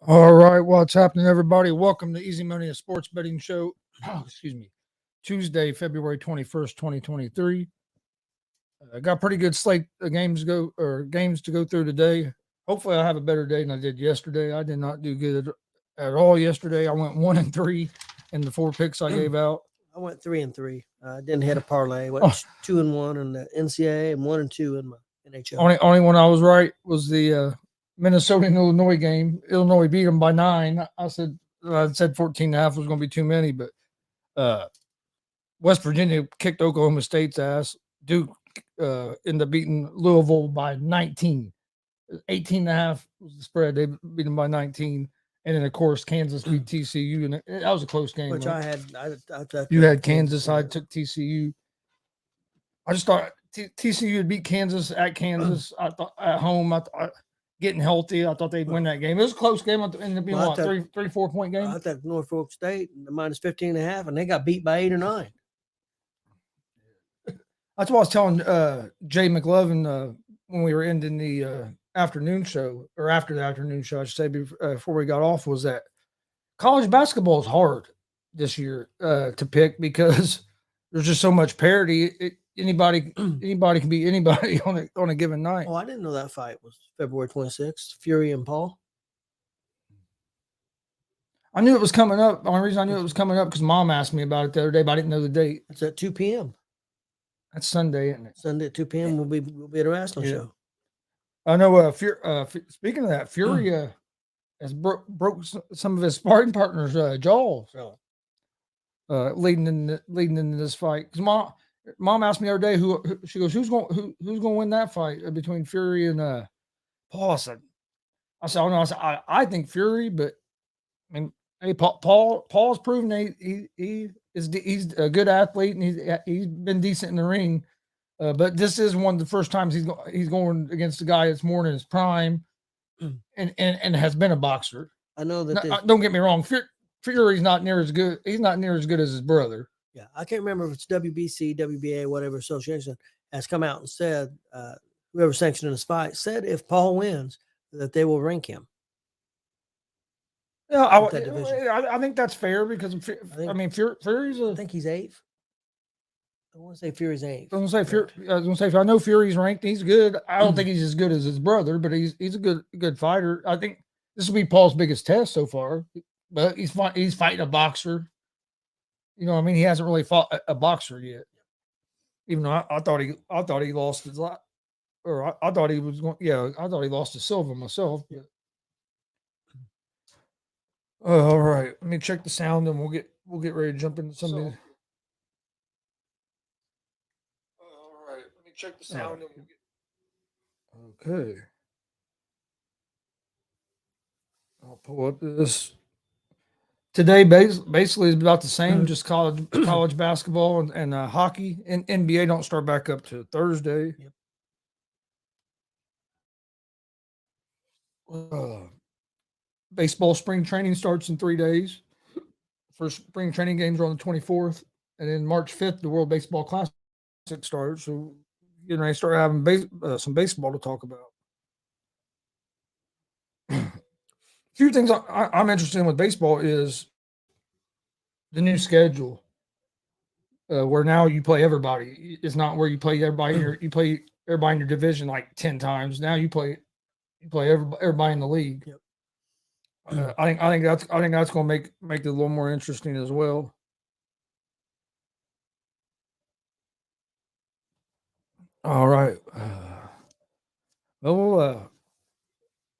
All right, what's happening, everybody? Welcome to Easy Money, a sports betting show. Excuse me. Tuesday, February 21st, 2023. Got a pretty good slate of games to go through today. Hopefully, I have a better day than I did yesterday. I did not do good at all yesterday. I went 1-3 in the 4 picks I gave out. I went 3-3. I didn't hit a parlay. Went Oh. 2-1 in the NCAA and 1-2 in my NHL. Only one I was right was the Minnesota and Illinois game. Illinois beat them by 9. I said 14.5 was going to be too many, but West Virginia kicked Oklahoma State's ass. Duke ended up beating Louisville by 19. 18.5 was the spread. They beat them by 19. And then, of course, Kansas beat TCU. And that was a close game. Which right? I You had Kansas. I took TCU. I just thought TCU would beat Kansas at Kansas. I thought at home. I thought getting healthy. I thought they'd win that game. It was a close game. It ended up being Well, three, 4 point game. I took Norfolk State minus 15.5, and they got beat by 8 or 9. That's what I was telling Jay McLovin when we were ending the afternoon show, or after the afternoon show, I should say, before we got off, was that college basketball is hard this year to pick because there's just so much parity. Anybody can beat anybody on a given night. Oh, I didn't know that fight was February 26th, Fury and Paul. I knew it was coming up. The only reason I knew it was coming up because Mom asked me about it the other day, but I didn't know the date. It's at 2 p.m. That's Sunday, isn't it? Sunday at 2 p.m. We'll be at a wrestling show. I know. Speaking of that, Fury has broke some of his sparring partners' jaws. Leading into this fight. Because Mom asked me the other day she goes, who's going to win that fight between Fury and Paul? I said, oh no, I think Fury, but I mean, hey, Paul's proven he's a good athlete and he's been decent in the ring. But this is one of the first times he's going against a guy that's more in his prime and has been a boxer. I know that. Don't get me wrong. Fury's not near as good. He's not near as good as his brother. Yeah, I can't remember if it's WBC, WBA, whatever association has come out and said, whoever sanctioned this fight said if Paul wins, that they will rank him. Yeah, I think that's fair because Fury's I think he's 8th. I want to say Fury's 8th. I was going to say, if I know Fury's ranked, he's good. I don't think he's as good as his brother, but he's a good fighter. I think this will be Paul's biggest test so far. But he's fighting a boxer. You know, I mean, he hasn't really fought a boxer yet. Even though I thought he lost his lot, or I thought he was going. Yeah, I thought he lost to Silva myself. But. All right, let me check the sound, and we'll get ready to jump into some of these. All right, let me check the sound, and we'll get. Okay. I'll pull up this. Today basically is about the same, just college basketball and hockey. And NBA don't start back up to Thursday. Yep. Baseball spring training starts in 3 days. First spring training games are on the 24th, and then March 5th, the World Baseball Classic starts. So getting ready to start having some baseball to talk about. Few things I'm interested in with baseball is the new schedule, where now you play everybody. It's not where you play everybody. You play everybody in your division like 10 times. Now you play everybody in the league. Yep. I think that's going to make it a little more interesting as well. All right. We'll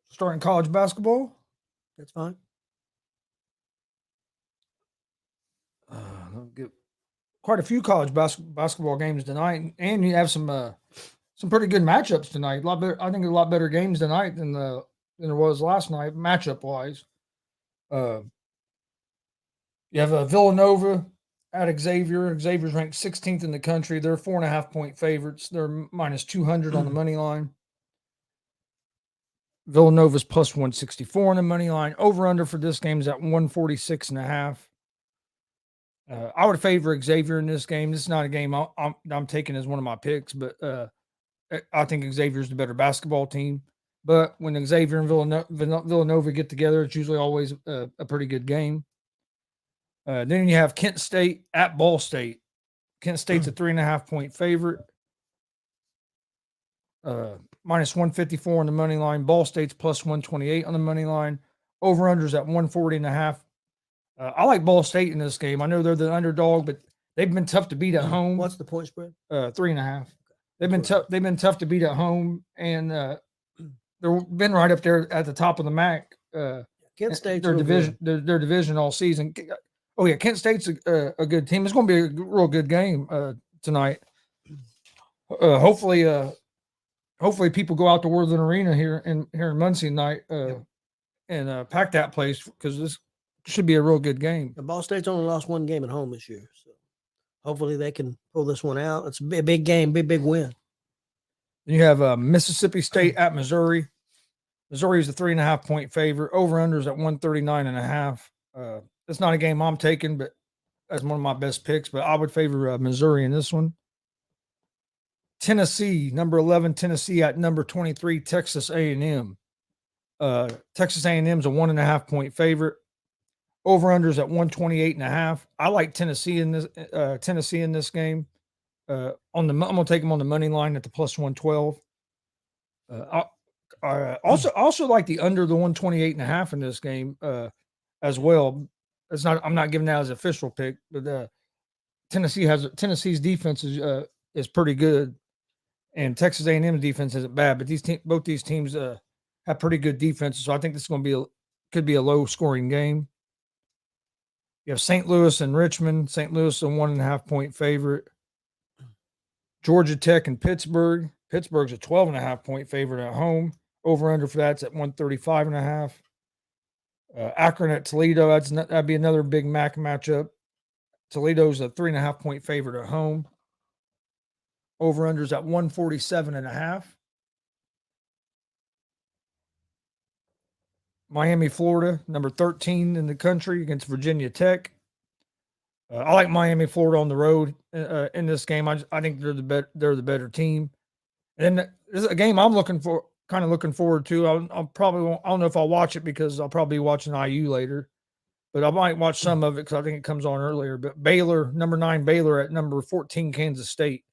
start in college basketball. That's fine. I'll get quite a few college basketball games tonight, and you have some pretty good matchups tonight. A lot better. I think a lot better games tonight than there was last night, matchup wise. You have Villanova at Xavier. Xavier's ranked 16th in the country. They're 4.5 point favorites. They're minus 200 on the money line. Villanova's plus 164 on the money line. Over under for this game is at 146.5. I would favor Xavier in this game. This is not a game I'm taking as one of my picks, but I think Xavier's the better basketball team. But when Xavier and Villanova get together, it's usually always a pretty good game. Then you have Kent State at Ball State. Kent State's a 3.5-point favorite. Minus 154 on the money line. Ball State's plus 128 on the money line. Over-unders at 140.5. I like Ball State in this game. I know they're the underdog, but they've been tough to beat at home. What's the point spread? 3.5. They've been tough. They've been tough to beat at home, and they've been right up there at the top of the MAC. Kent State's their real division, good. their division all season. Oh yeah, Kent State's a good team. It's going to be a real good game tonight. Hopefully people go out to Worthing Arena here in Muncie tonight and pack that place, because this should be a real good game. The Ball State's only lost one game at home this year, so hopefully they can pull this one out. It's a big game, big win. Then you have Mississippi State at Missouri. Missouri is a 3.5-point favorite. Over-unders at 139.5. It's not a game I'm taking, but as one of my best picks. But I would favor Missouri in this one. Tennessee, number 11, Tennessee at number 23, Texas A&M. Texas A&M is a 1.5-point favorite. Over-unders at 128.5. I like Tennessee in this game. I'm gonna take them on the money line at the plus 112. I also like the under the 128.5 in this game as well. I'm not giving that as an official pick, but Tennessee's defense is pretty good, and Texas A&M's defense isn't bad. But both these teams have pretty good defenses, so I think this is going to could be a low scoring game. You have St. Louis and Richmond. St. Louis is a 1.5-point favorite. Georgia Tech and Pittsburgh. Pittsburgh's a 12.5-point favorite at home. Over under for that's at 135.5. Akron at Toledo. That'd be another big MAC matchup. Toledo's a 3.5-point favorite at home. Over unders at 147.5. Miami, Florida, number 13 in the country against Virginia Tech. I like Miami, Florida on the road in this game. I think they're the better team. And this is a game I'm looking forward to. I don't know if I'll watch it because I'll probably be watching IU later, but I might watch some of it because I think it comes on earlier. But Baylor, number 9 Baylor at number 14 Kansas State.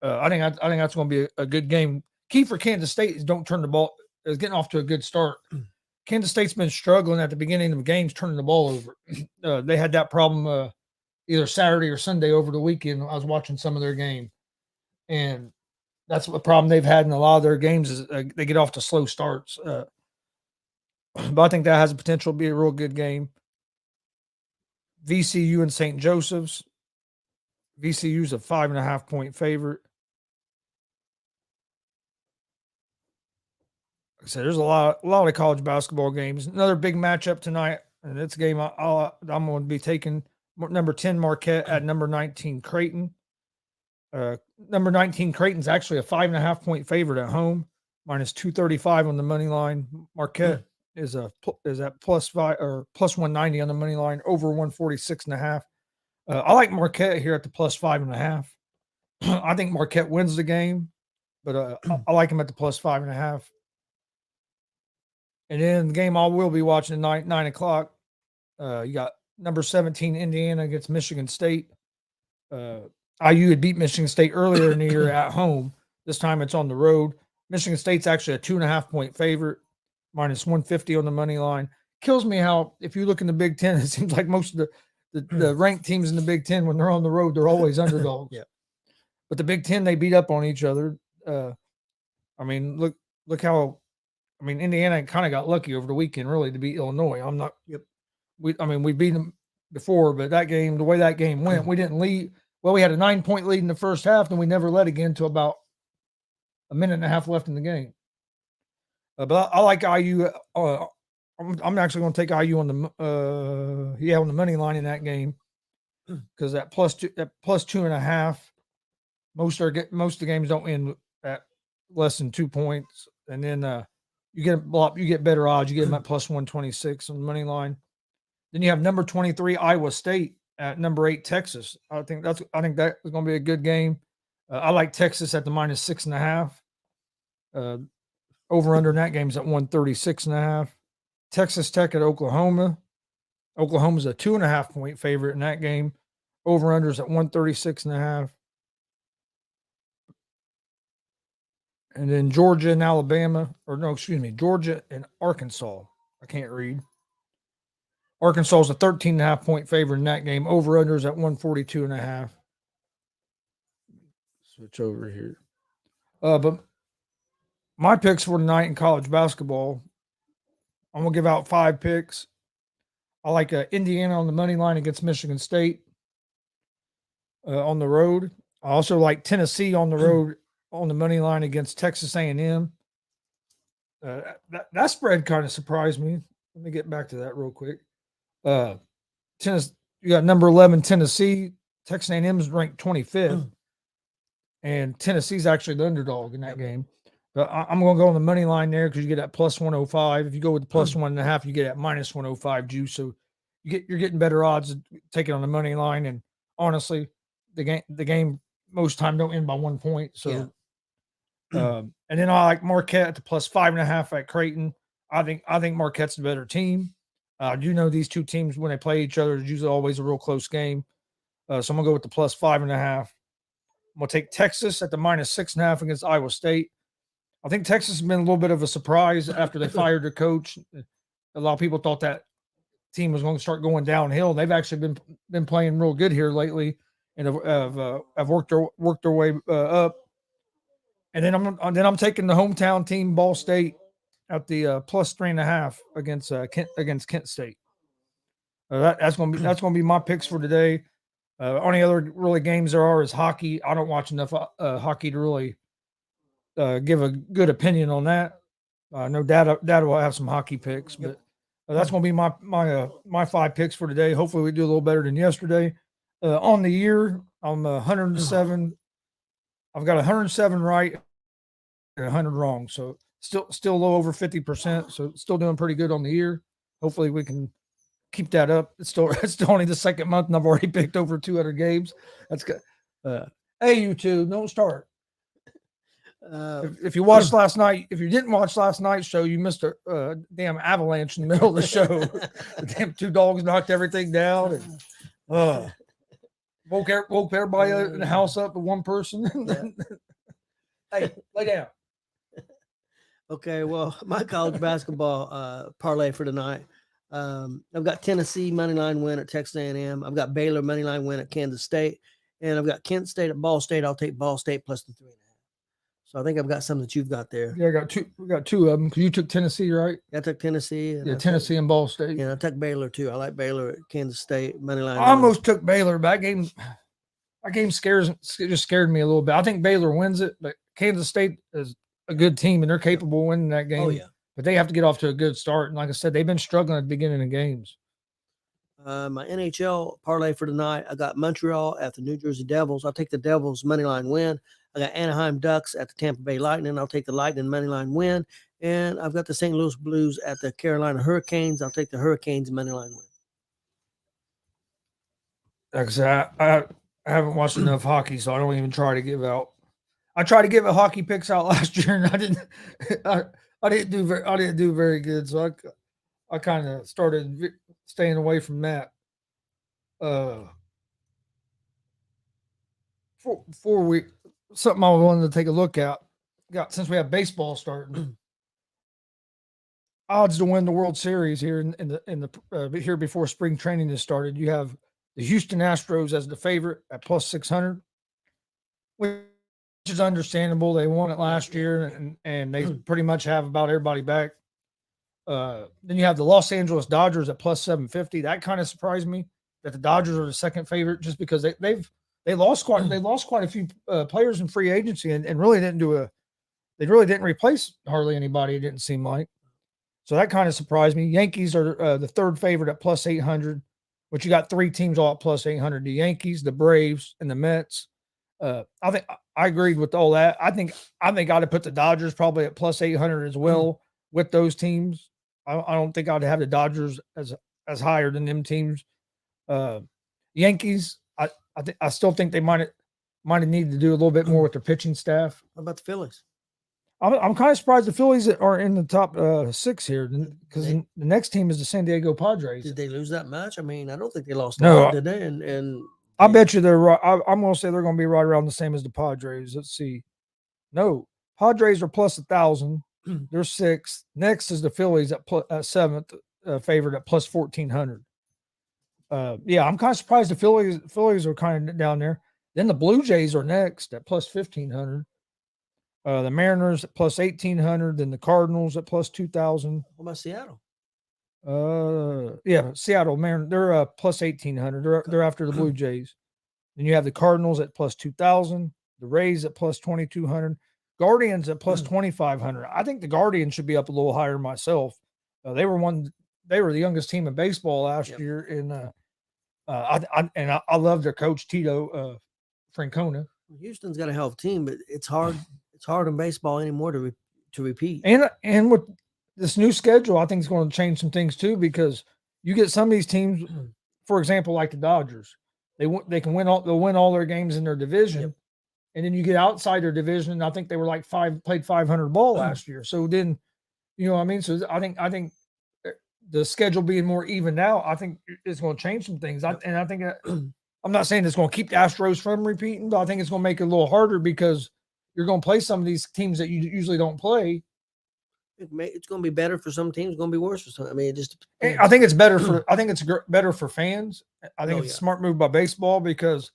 I think that's going to be a good game. Key for Kansas State is don't turn the ball. Is getting off to a good start. Kansas State's been struggling at the beginning of games turning the ball over. They had that problem either Saturday or Sunday over the weekend. I was watching some of their game, and that's the problem they've had in a lot of their games is they get off to slow starts. But I think that has the potential to be a real good game. VCU and St. Joseph's. VCU's a 5.5-point favorite. Like I said, there's a lot of college basketball games. Another big matchup tonight, and it's a game I'm going to be taking number 10 Marquette at number 19 Creighton. Number 19 Creighton's actually a 5.5-point favorite at home, minus 235 on the money line. Marquette is at plus 5 or plus 190 on the money line, over 146.5. I like Marquette here at the plus 5.5. I think Marquette wins the game, but I like them at the plus 5.5. And then the game I will be watching tonight, 9 o'clock. You got number 17 Indiana against Michigan State. IU had beat Michigan State earlier in the year at home. This time it's on the road. Michigan State's actually a 2.5-point favorite, minus 150 on the money line. Kills me how, if you look in the Big Ten, it seems like most of the ranked teams in the Big Ten, when they're on the road, they're always underdogs. Yeah. But the Big Ten, they beat up on each other. Look how. Indiana kind of got lucky over the weekend, really, to beat Illinois. We beat them before, but that game, the way that game went, we didn't lead. Well, we had a 9-point lead in the first half, and we never led again until about a minute and a half left in the game. But I like IU. I'm actually going to take IU on the money line in that game because that plus 2.5. Most of the games don't end at less than 2 points, and then you get better odds. You get them at plus 126 on the money line. Then you have number 23 Iowa State at number 8 Texas. I think that is going to be a good game. I like Texas at the minus 6.5. Over under in that game is at 136.5. Texas Tech at Oklahoma. Oklahoma's a 2.5 point favorite in that game. Over under is at 136.5. And then Georgia and Alabama, Georgia and Arkansas. I can't read. Arkansas is a 13.5 point favorite in that game. Over under is at 142.5. Switch over here. But my picks for tonight in college basketball, I'm going to give out 5 picks. I like Indiana on the money line against Michigan State on the road. I also like Tennessee on the road on the money line against Texas A&M. That spread kind of surprised me. Let me get back to that real quick. Tennessee, you got number 11 Tennessee. Texas A&M is ranked 25th, and Tennessee's actually the underdog in that game. But I'm going to go on the money line there because you get at plus 105. If you go with the plus 1.5, you get at minus 105 juice. So you're getting better odds taking on the money line. And honestly, the game most time don't end by 1 point. So, and then I like Marquette at the plus 5.5 at Creighton. I think Marquette's the better team. I do know these two teams when they play each other, it's usually always a real close game. So I'm gonna go with the plus 5.5. I'm gonna take Texas at the minus 6.5 against Iowa State. I think Texas has been a little bit of a surprise after they fired their coach. A lot of people thought that team was going to start going downhill. They've actually been playing real good here lately, and have worked their way up. And then I'm taking the hometown team, Ball State, at the plus 3.5 against Kent State. That's going to be my picks for today. Only other really games there are is hockey. I don't watch enough hockey to really give a good opinion on that. No Dad will have some hockey picks, but that's going to be my 5 picks for today. Hopefully we do a little better than yesterday. On the year, I'm 107. I've got 107 right and 100 wrong. So still low over 50%. So still doing pretty good on the year. Hopefully we can keep that up. It's still only the second month and I've already picked over 200 games. That's good. Hey, you two, don't start. If you watched last night, if you didn't watch last night's show, you missed a damn avalanche in the middle of the show. The damn 2 dogs knocked everything down and woke everybody in the house up with one person. Hey, lay down. Okay, well, my college basketball parlay for tonight. I've got Tennessee moneyline win at Texas A&M. I've got Baylor moneyline win at Kansas State, and I've got Kent State at Ball State. I'll take Ball State plus the 3.5. So I think I've got some that you've got there. Yeah, I got 2. We got 2 of them because you took Tennessee, right? I took Tennessee. And Tennessee and Ball State. Yeah, I took Baylor too. I like Baylor at Kansas State moneyline. I almost took Baylor, but that game just scared me a little bit. I think Baylor wins it, but Kansas State is a good team and they're capable of winning that game. Oh yeah, but they have to get off to a good start. And like I said, they've been struggling at the beginning of games. My NHL parlay for tonight, I got Montreal at the New Jersey Devils. I'll take the Devils moneyline win. I got Anaheim Ducks at the Tampa Bay Lightning. I'll take the Lightning moneyline win. And I've got the St. Louis Blues at the Carolina Hurricanes. I'll take the Hurricanes moneyline win. Like I said, I haven't watched enough hockey, so I don't even try to give out. I tried to give a hockey picks out last year, and I didn't do very good. So I kind of started staying away from that. Something I wanted to take a look at. Since we have baseball starting, odds to win the World Series here in the here before spring training has started. You have the Houston Astros as the favorite at plus 600, which is understandable. They won it last year, and they pretty much have about everybody back. Then you have the Los Angeles Dodgers at plus 750. That kind of surprised me that the Dodgers are the second favorite, just because they lost quite a few players in free agency and really didn't replace hardly anybody. It didn't seem like. So that kind of surprised me. Yankees are the third favorite at plus 800, which you got 3 teams all at plus 800: the Yankees, the Braves, and the Mets. I think I agreed with all that. I think I'd have put the Dodgers probably at plus 800 as well with those teams. I don't think I'd have the Dodgers as higher than them teams. Yankees, I still think they might have needed to do a little bit more with their pitching staff. How about the Phillies? I'm kind of surprised the Phillies are in the top 6 here because They- the next team is the San Diego Padres. Did they lose that much? I mean, I don't think they lost a No, lot, did they? And I they- bet you they're right. I'm going to say they're going to be right around the same as the Padres. Let's see. No, Padres are plus 1,000. They're 6th. Next is the Phillies at 7th, favored at plus 1,400. Yeah, I'm kind of surprised the Phillies are kind of down there. Then the Blue Jays are next at plus 1,500. The Mariners at plus 1,800. Then the Cardinals at plus 2,000. what about Seattle? Yeah, Seattle Mariners, they're plus 1,800. They're after the Blue Jays. Then you have the Cardinals at plus 2,000. The Rays at plus 2,200. Guardians at plus 2,500. I think the Guardians should be up a little higher myself. They were the youngest team in baseball last year, and I love their coach Tito Francona. Houston's got a hell of a team, but it's hard. It's hard in baseball anymore to repeat. And with this new schedule, I think it's going to change some things too, because you get some of these teams, for example, like the Dodgers, they can win all their games in their division. Yep. And then you get outside their division, and I think they were like played 500 ball last year. So then, you know what I mean? So I think the schedule being more even now, I think it's going to change some things. I think I'm not saying it's going to keep the Astros from repeating, but I think it's going to make it a little harder because you're going to play some of these teams that you usually don't play. It's going to be better for some teams. It's going to be worse for some. I mean, it just depends. I think it's better for. I think it's better for fans. I think it's yeah. a smart move by baseball because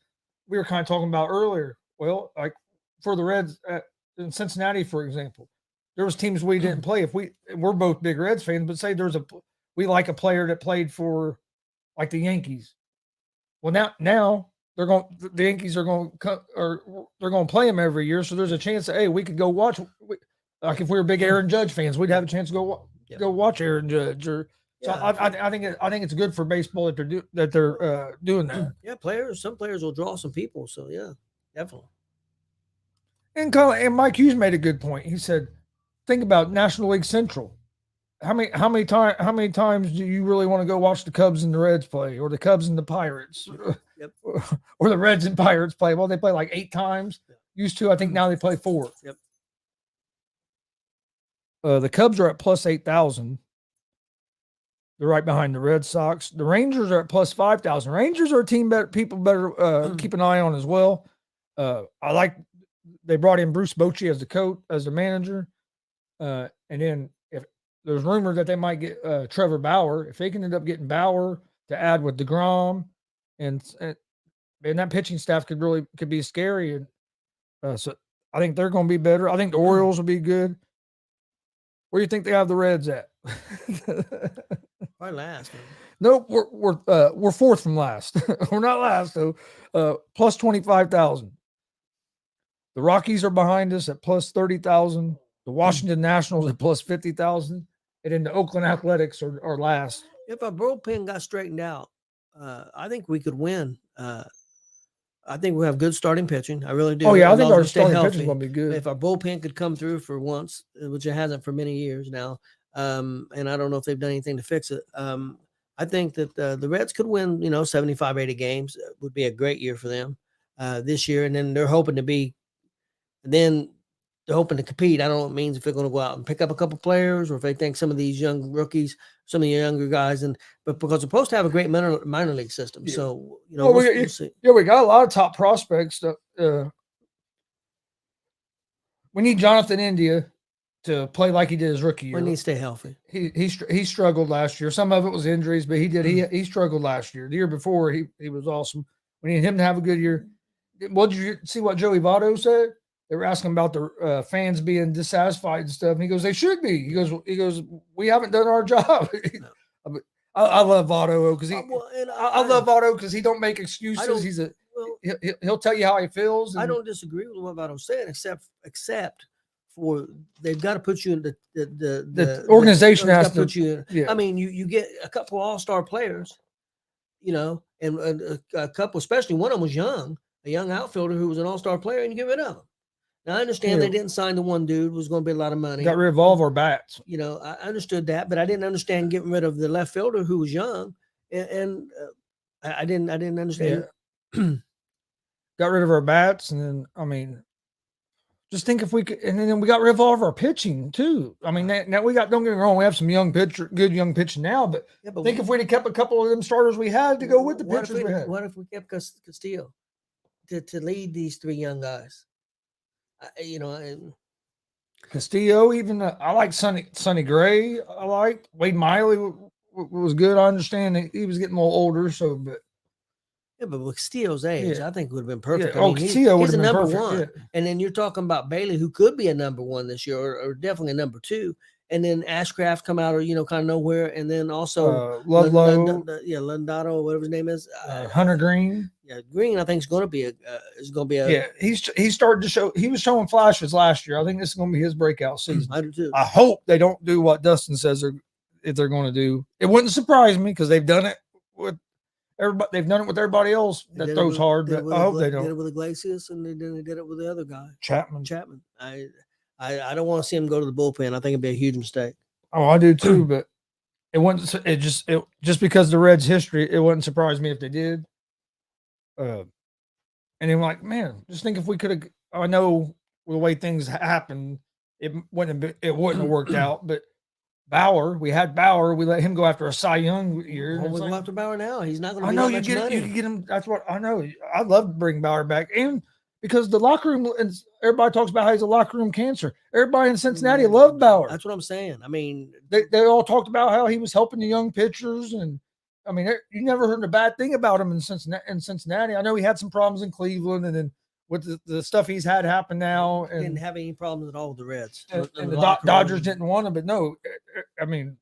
we were kind of talking about earlier. Well, like for the Reds in Cincinnati, for example, there was teams we didn't play. If we're both big Reds fans, but say we like a player that played for like the Yankees. Well, now the Yankees are going to play them every year, so there's a chance that we could go watch. Like if we were big Aaron Judge fans, we'd have a chance to go watch Aaron Judge. I think it's good for baseball that they're doing that. Yeah, some players will draw some people. So yeah, definitely. And Mike Hughes made a good point. He said, "Think about National League Central. How many times do you really want to go watch the Cubs and the Reds play, or the Cubs and the Pirates, Yep. or the Reds and Pirates play? Well, they play like 8 times. Used to, I think now they play 4. Yep. The Cubs are at plus 8,000. They're right behind the Red Sox. The Rangers are at plus 5,000. Rangers are a team people better keep an eye on as well. They brought in Bruce Bochy as the coach, as the manager. And then if there's rumors that they might get Trevor Bauer, if they can end up getting Bauer to add with DeGrom, and that pitching staff could be scary. And so I think they're going to be better. I think the Orioles will be good. Where do you think they have the Reds at? Probably last. Man. No, we're 4th from last. We're not last though. Plus 25,000. The Rockies are behind us at plus 30,000. The Washington Nationals at plus 50,000, and then the Oakland Athletics are last. If our bullpen got straightened out, I think we could win. I think we have good starting pitching. I really do. Oh yeah, I as think long our as we stay starting healthy. pitching is going to be good. If our bullpen could come through for once, which it hasn't for many years now, and I don't know if they've done anything to fix it. I think that the Reds could win, 75, 80 games. It would be a great year for them this year. And then they're hoping to compete. I don't know what it means if they're going to go out and pick up a couple players, or if they think some of these young rookies, some of the younger guys, but because they're supposed to have a great minor league system. Yeah. So, we'll see. Yeah, we got a lot of top prospects. We need Jonathan India to play like he did his rookie year. We need to stay healthy. He struggled last year. Some of it was injuries, but he struggled last year. The year before, he was awesome. We need him to have a good year. Did you see what Joey Votto said? They were asking about the fans being dissatisfied and stuff. And he goes, they should be. He goes, we haven't done our job. No. I love Votto because I love Votto because he don't make excuses. He'll tell you how he feels. I don't disagree with what Votto said, except for they've got to put you in the organization has to put you in. Yeah. I mean, you get a couple of all-star players, and a couple, especially one of them was a young outfielder who was an all-star player, and you get rid of him. Now, I understand they didn't sign the one dude, was going to be a lot of money. Got rid of all of our bats. I understood that, but I didn't understand getting rid of the left fielder who was young, and I didn't understand. Yeah. Got rid of our bats, and then just think if we could, and then we got rid of all of our pitching too. I mean, now we got, don't get me wrong, we have some good young pitching now, but Yeah, but think if we'd have kept a couple of them starters we had to go with the what if pitchers we had. What if we kept Castillo to lead these 3 young guys? And Castillo, even I like Sonny Gray. I liked Wade Miley was good. I understand that he was getting a little older, so but yeah, but with Castillo's age, Yeah. I think it would have been perfect. Yeah. I Oh, mean, Castillo would he's a have been number perfect. 1, Yeah. and then you're talking about Bailey, who could be a number 1 this year, or definitely a number 2, and then Ashcraft come out, or kind of nowhere, and then also Ludlow, Lundato, whatever his name is, Hunter Green. Yeah, Green, I think is going to be a Yeah, he's started to show. He was showing flashes last year. I think this is going to be his breakout season. I do too. I hope they don't do what Dustin says if they're going to do. It wouldn't surprise me because they've done it with everybody. They've done it with everybody else that throws hard. But I hope they don't. Did it with Iglesias, and they did it with the other guy, Chapman. I don't want to see him go to the bullpen. I think it'd be a huge mistake. Oh, I do too. But it wouldn't. It just because the Reds' history, it wouldn't surprise me if they did. And then like, man, just think if we could have. I know the way things happen, it wouldn't have worked out. But Bauer, we had Bauer. We let him go after a Cy Young year. Well, we go after Bauer now. He's not going to. I know you can get him. That's what I know. I'd love to bring Bauer back, and because the locker room and everybody talks about how he's a locker room cancer. Everybody in Cincinnati loved Bauer. That's what I'm saying. I mean, they all talked about how he was helping the young pitchers, and I mean, you never heard a bad thing about him in Cincinnati. I know he had some problems in Cleveland, and then with the stuff he's had happen now, and didn't have any problems at all with the Reds. And the Dodgers didn't want him, but no, I mean,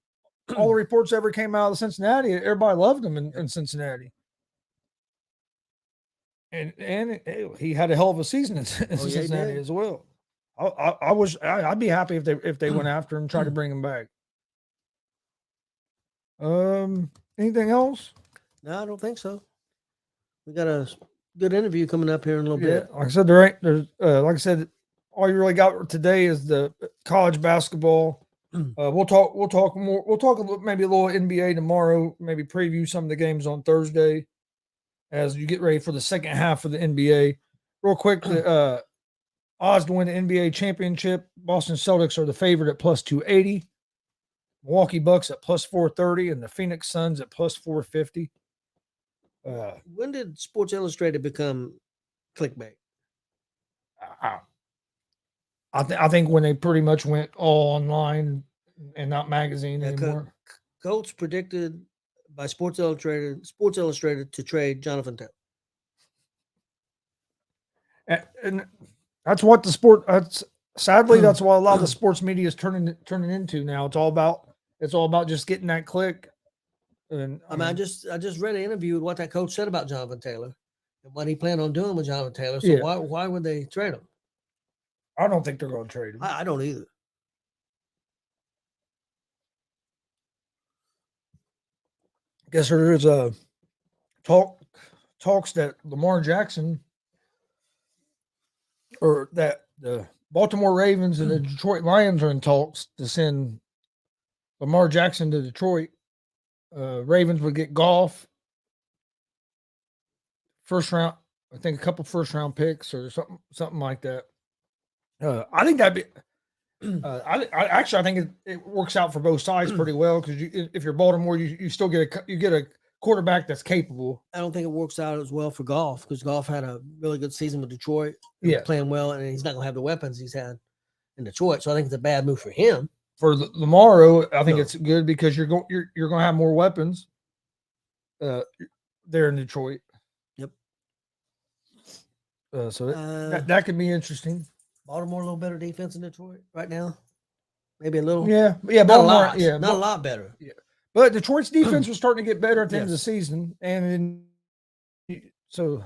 all the reports ever came out of Cincinnati, everybody loved him in Cincinnati. And he had a hell of a season in Cincinnati as well. I'd be happy if they went after him and tried to bring him back. Anything else? No, I don't think so. We got a good interview coming up here in a little bit. Like I said, like I said, all you really got today is the college basketball. We'll talk more. We'll talk maybe a little NBA tomorrow. Maybe preview some of the games on Thursday as you get ready for the second half of the NBA. Real quick, the odds to win the NBA championship: Boston Celtics are the favorite at plus 280. Milwaukee Bucks at plus 430, and the Phoenix Suns at plus 450. When did Sports Illustrated become clickbait? I think when they pretty much went all online and not magazine anymore. Colts predicted by Sports Illustrated to trade Jonathan Taylor. And that's what the sport. Sadly, that's what a lot of the sports media is turning into now. It's all about just getting that click. And I just read an interview with what that coach said about Jonathan Taylor and what he planned on doing with Jonathan Taylor. So why would they trade him? I don't think they're going to trade him. I don't either. I guess there is a talks that Lamar Jackson or that the Baltimore Ravens and the Detroit Lions are in talks to send Lamar Jackson to Detroit. Ravens would get Goff, first round, I think a couple first round picks or something like that. I think that'd be. I think it works out for both sides pretty well because if you're Baltimore, you still get a quarterback that's capable. I don't think it works out as well for Goff because Goff had a really good season with Detroit. Playing well, and he's not going to have the weapons he's had in Detroit. So I think it's a bad move for him. For Lamar, I think it's good because you're going to have more weapons. There in Detroit. Yep. So that could be interesting. Baltimore a little better defense in Detroit right now. Maybe a little. Yeah. Baltimore. Not a lot better. Yeah. But Detroit's defense was starting to get better at the end of the season, and so.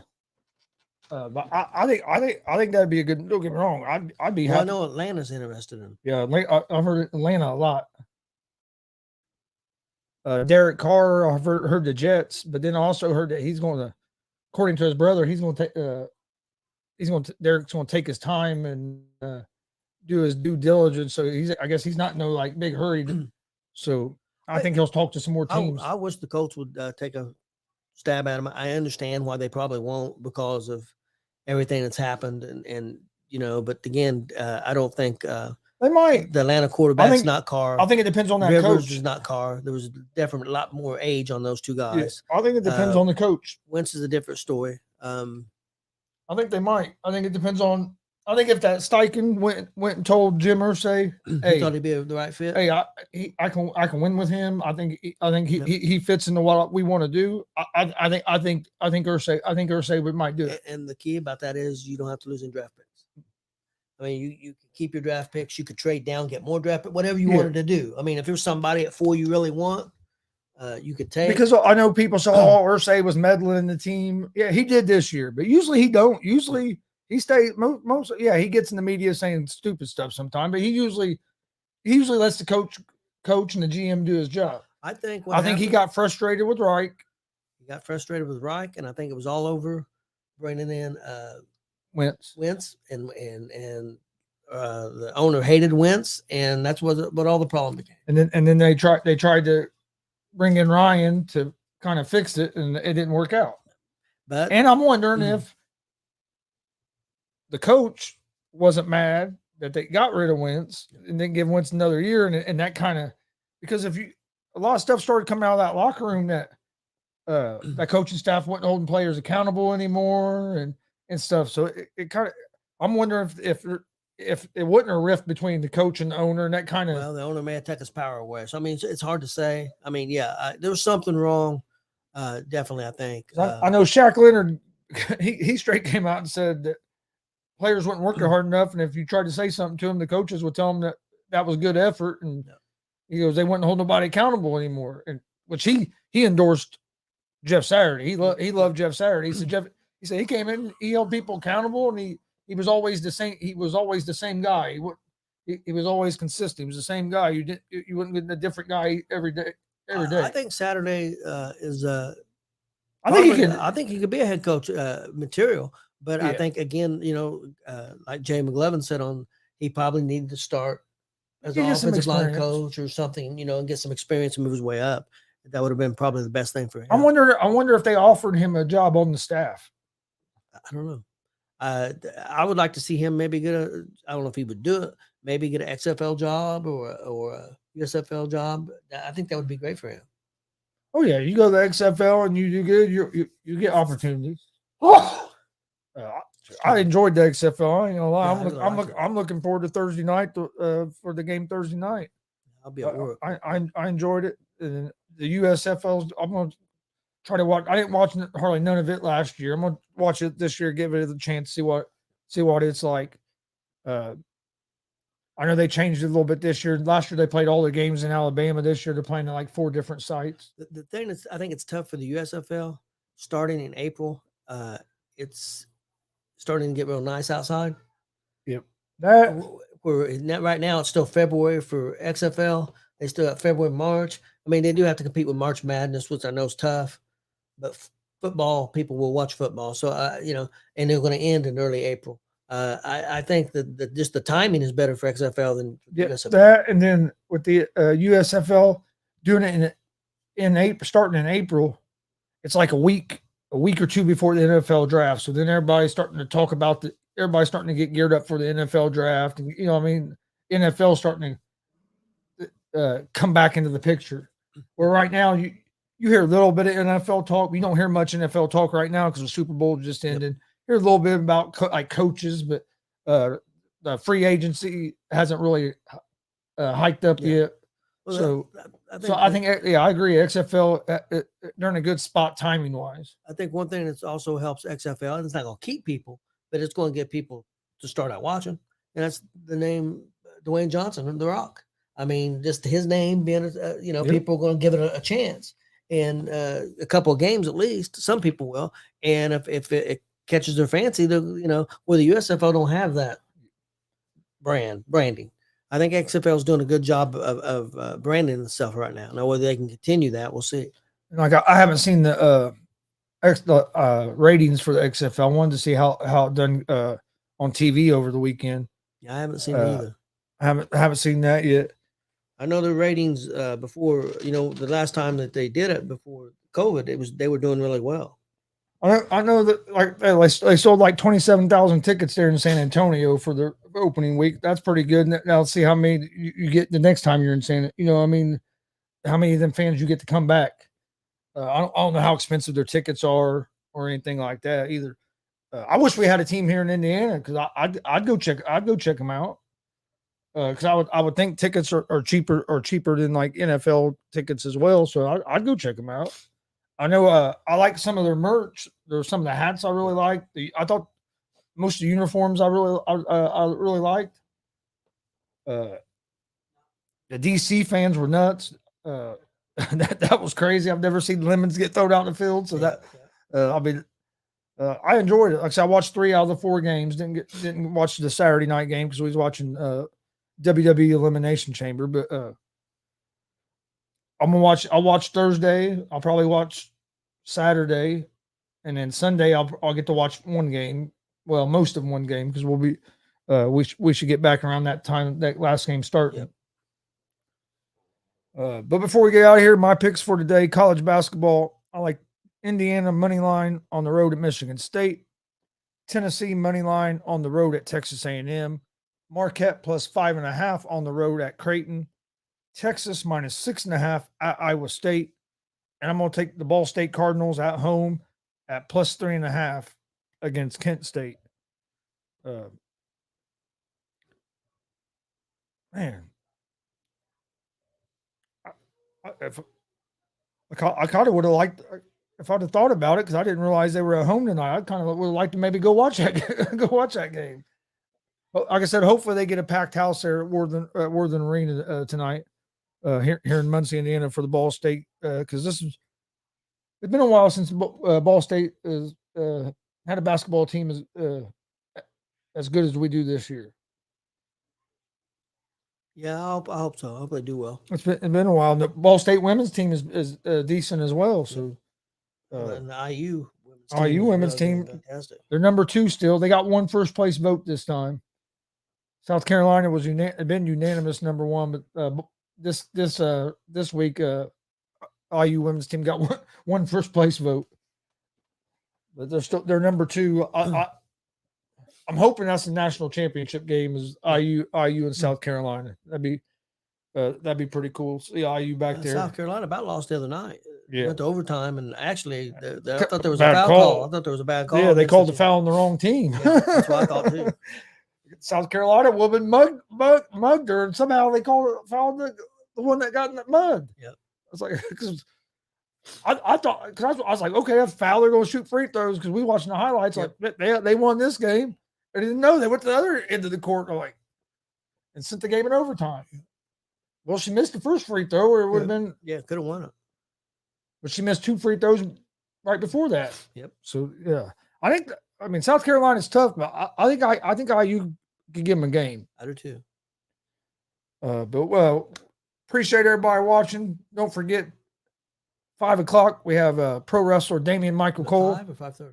But I think that'd be a good. Don't get me wrong. I'd be happy. I know Atlanta's interested in him. Yeah, I've heard Atlanta a lot. Derek Carr, I've heard the Jets, but then I also heard that he's going to, according to his brother, Derek's going to take his time and do his due diligence. So I guess he's not in no like big hurry. So I think he'll talk to some more teams. I wish the Colts would take a stab at him. I understand why they probably won't because of everything that's happened and But again, I don't think They might. the Atlanta quarterback's think- not Carr. I think it depends on that Rivers coach. is not Carr. There was definitely a lot more age on those two Yeah, guys. I think it depends on the coach. Wentz is a different story. I think they might. I think it depends on. I think if that Steichen went and told Jim Irsay, He hey, thought he'd be the right fit. hey, I can win with him. I think he fits into what we want to do. I think Irsay we might do it. And the key about that is you don't have to lose in draft picks. I mean, you can keep your draft picks. You could trade down, get more draft picks, whatever you wanted to do. I mean, if there's somebody at 4 you really want, you could take. Because I know people say, "Oh, Irsay was meddling in the team." Yeah, he did this year, but usually he don't. Usually he stays most. Yeah, he gets in the media saying stupid stuff sometimes, but he usually lets the coach and the GM do his job. I think he got frustrated with Reich. He got frustrated with Reich, and I think it was all over bringing in Wentz, and the owner hated Wentz, and that's what all the problem became. And then they tried to bring in Ryan to kind of fix it, and it didn't work out. And I'm wondering if the coach wasn't mad that they got rid of Wentz and didn't give Wentz another year, and that kind of, because a lot of stuff started coming out of that locker room that that coaching staff wasn't holding players accountable anymore and stuff. So it kind of, I'm wondering if it wasn't a rift between the coach and the owner, and that kind of, well, the owner may have taken his power away. So I mean, it's hard to say. I mean, there was something wrong. Definitely, I think. I know Shaq Leonard, he straight came out and said that players weren't working hard enough, and if you tried to say something to him, the coaches would tell him that was good effort, and he goes, they wouldn't hold nobody accountable anymore. And which he endorsed Jeff Saturday. He loved Jeff Saturday. He said he came in, he held people accountable, and he was always the same. He was always the same guy. He was always consistent. He was the same guy. You wouldn't get a different guy every day. I think Saturday is. I think he could be a head coach material. But I think, again, like Jay McLevin said he probably needed to start as an offensive line coach or something, and get some experience and move his way up. That would have been probably the best thing for him. I wonder if they offered him a job on the staff. I don't know. I would like to see him maybe I don't know if he would do it, maybe get an XFL job or a USFL job. I think that would be great for him. Oh, yeah. You go to the XFL and you do good, you get opportunities. I enjoyed the XFL. I ain't gonna lie. I'm looking forward to Thursday night for the game Thursday night. I'll be at work. I enjoyed it. And the USFL, I'm gonna try to watch. I didn't watch hardly none of it last year. I'm gonna watch it this year, give it a chance, see what it's like. I know they changed it a little bit this year. Last year they played all the games in Alabama. This year they're playing at like 4 different sites. The thing is, I think it's tough for the USFL starting in April. It's starting to get real nice outside. Yep. Right now it's still February for XFL. They still have February, March. I mean, they do have to compete with March Madness, which I know is tough. But football, people will watch football. So and they're going to end in early April. I think that just the timing is better for XFL than USFL. That, and then with the USFL doing it in April, starting in April, it's like a week or two before the NFL draft. So then everybody's starting to talk about everybody's starting to get geared up for the NFL draft. And, NFL starting to come back into the picture. Where right now you hear a little bit of NFL talk. You don't hear much NFL talk right now because the Super Bowl just ended. Yep. Hear a little bit about coaches, but the free agency hasn't really hiked up yet. Well, I think I agree. XFL they're in a good spot timing wise. I think one thing that also helps XFL, and it's not going to keep people, but it's going to get people to start out watching, and that's the name Dwayne Johnson, The Rock. I mean, just his name being, people are going to give it a chance, and a couple of games at least. Some people will, and if it catches their fancy, the USFL don't have that branding. I think XFL is doing a good job of branding itself right now. Now, whether they can continue that, we'll see. Like I haven't seen the ratings for the XFL. I wanted to see how it done on TV over the weekend. Yeah, I haven't seen it either. I haven't seen that yet. I know the ratings before. The last time that they did it before COVID, they were doing really well. I know that like they sold like 27,000 tickets there in San Antonio for the opening week. That's pretty good. Now let's see how many you get the next time you're in San. You know, I mean, how many of them fans you get to come back. I don't know how expensive their tickets are or anything like that either. I wish we had a team here in Indiana because I'd go check them out. Because I would think tickets are cheaper than like NFL tickets as well. So I'd go check them out. I know I like some of their merch. There's some of the hats I really like. I thought most of the uniforms I really liked. The DC fans were nuts. That was crazy. I've never seen lemons get thrown out in the field. So I enjoyed it. Like I said, I watched 3 out of the 4 games. Didn't watch the Saturday night game because we was watching WWE Elimination Chamber. But I'll watch Thursday. I'll probably watch Saturday, and then Sunday I'll get to watch one game. Well, most of one game because we'll be we should get back around that time that last game starting. Yep. But before we get out of here, my picks for today: college basketball. I like Indiana money line on the road at Michigan State, Tennessee money line on the road at Texas A&M, Marquette plus 5.5 on the road at Creighton, Texas minus 6.5 at Iowa State, and I'm going to take the Ball State Cardinals at home at plus 3.5 against Kent State. Man, I kind of would have liked if I'd have thought about it because I didn't realize they were at home tonight. I kind of would have liked to maybe go watch that game. But like I said, hopefully they get a packed house there at Worthen Arena tonight here in Muncie, Indiana for the Ball State because it's been a while since Ball State has had a basketball team as good as we do this year. Yeah, I hope so. I hope they do well. It's been a while. The Ball State women's team is decent as well. So, and the IU women's team, fantastic. They're number 2 still. They got 1 first place vote this time. South Carolina was been unanimous number 1, but this week IU women's team got one first place vote. But they're number 2. I'm hoping that's the national championship game is IU and South Carolina. That'd be pretty cool. See IU back there. South Carolina about lost the other night. Yeah. Went to overtime, and actually, I thought there was a foul call. I thought there was a bad call. Yeah, they called the foul on the wrong team. Yeah, that's what I thought too. South Carolina woman mugged her, and somehow they called it foul the one that got in that mud. Yeah, I was like, because I thought because I was like, okay, that's foul. They're going to shoot free throws because we watching the highlights. Yep. Like they won this game. I didn't know they went to the other end of the court and sent the game in overtime. Well, she missed the first free throw, or it would have been could have won it. But she missed 2 free throws right before that. Yep. So yeah, I mean South Carolina's tough, but I think IU could give them a game. I do too. But appreciate everybody watching. Don't forget 5 o'clock we have pro wrestler Damian Michael Cole. 5 or 5:30.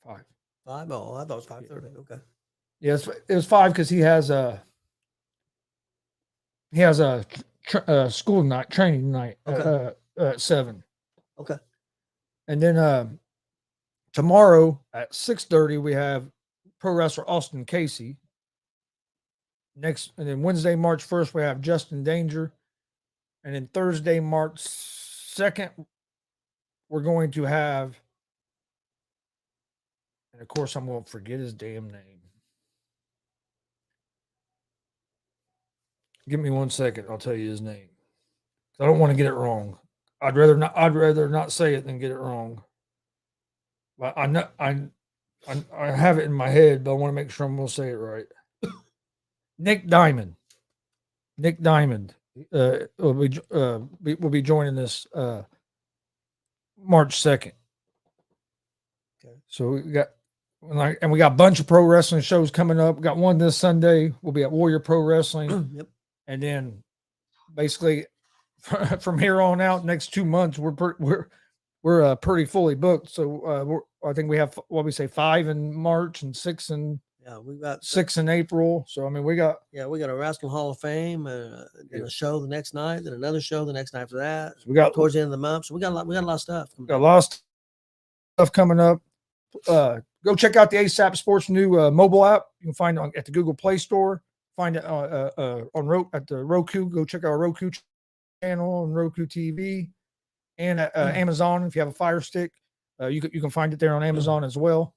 5. 5. Oh, I thought it was 5:30. Okay. Yes, it was 5 because he has a school night, training night at 7. Okay. And then tomorrow at 6:30 we have pro wrestler Austin Casey. And then Wednesday, March 1st, we have Justin Danger. And then Thursday, March 2nd, we're going to have, and of course I'm going to forget his damn name. Give me 1 second. I'll tell you his name. I don't want to get it wrong. I'd rather not say it than get it wrong. But I have it in my head, but I want to make sure I'm going to say it right. Nick Diamond. Nick Diamond will be joining this March 2nd. Okay. So we got a bunch of pro wrestling shows coming up. We got one this Sunday. We'll be at Warrior Pro Wrestling. Yep. And then basically from here on out, next 2 months, we're pretty fully booked. So I think we have 5 in March and 6 in we got 6 in April. So I mean we got a Wrestling Hall of Fame and a show the next night, then another show the next night after that. So we got towards the end of the month. So we got a lot of stuff. Got a lot of stuff coming up. Go check out the ASAP Sports new mobile app. You can find it at the Google Play Store. Find it at the Roku. Go check out our Roku channel on Roku TV and at Amazon. If you have a Fire Stick, you can find it there on Amazon as well.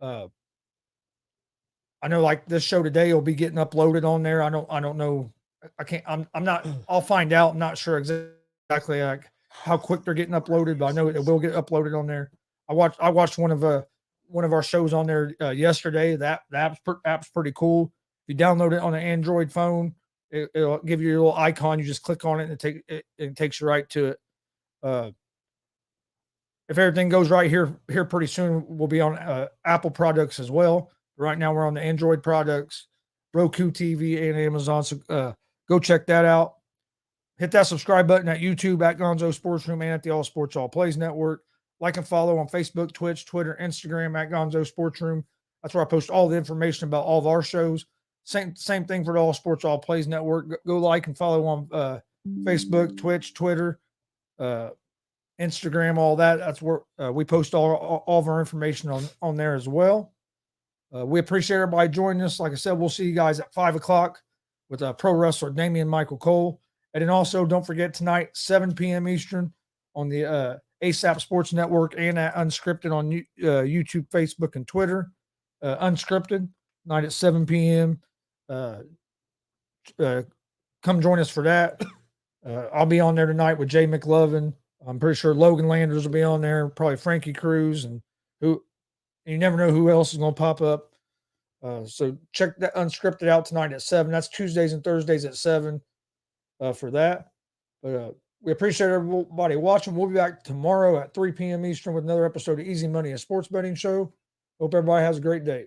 I know, like this show today will be getting uploaded on there. I don't know. I can't. I'm not. I'll find out. I'm not sure exactly like how quick they're getting uploaded, but I know it will get uploaded on there. I watched one of our shows on there yesterday. The app's pretty cool. If you download it on an Android phone, it'll give you a little icon. You just click on it and it takes you right to it. If everything goes right here pretty soon, we'll be on Apple products as well. Right now, we're on the Android products, Roku TV, and Amazon. So go check that out. Hit that subscribe button at YouTube, at Gonzo Sports Room, and at the All Sports All Plays Network. Like and follow on Facebook, Twitch, Twitter, Instagram at Gonzo Sports Room. That's where I post all the information about all of our shows. Same thing for the All Sports All Plays Network. Go like and follow on Facebook, Twitch, Twitter, Instagram, all that. That's where we post all of our information on there as well. We appreciate everybody joining us. Like I said, we'll see you guys at 5 o'clock with pro wrestler Damian Michael Cole. And then also, don't forget tonight, 7 p.m. Eastern on the ASAP Sports Network and at Unscripted on YouTube, Facebook, and Twitter. Unscripted, night at 7 p.m. Come join us for that. I'll be on there tonight with Jay McLovin. I'm pretty sure Logan Landers will be on there, probably Frankie Cruz, and you never know who else is going to pop up. So check that Unscripted out tonight at 7. That's Tuesdays and Thursdays at 7 for that. But we appreciate everybody watching. We'll be back tomorrow at 3 p.m. Eastern with another episode of Easy Money, a sports betting show. Hope everybody has a great day.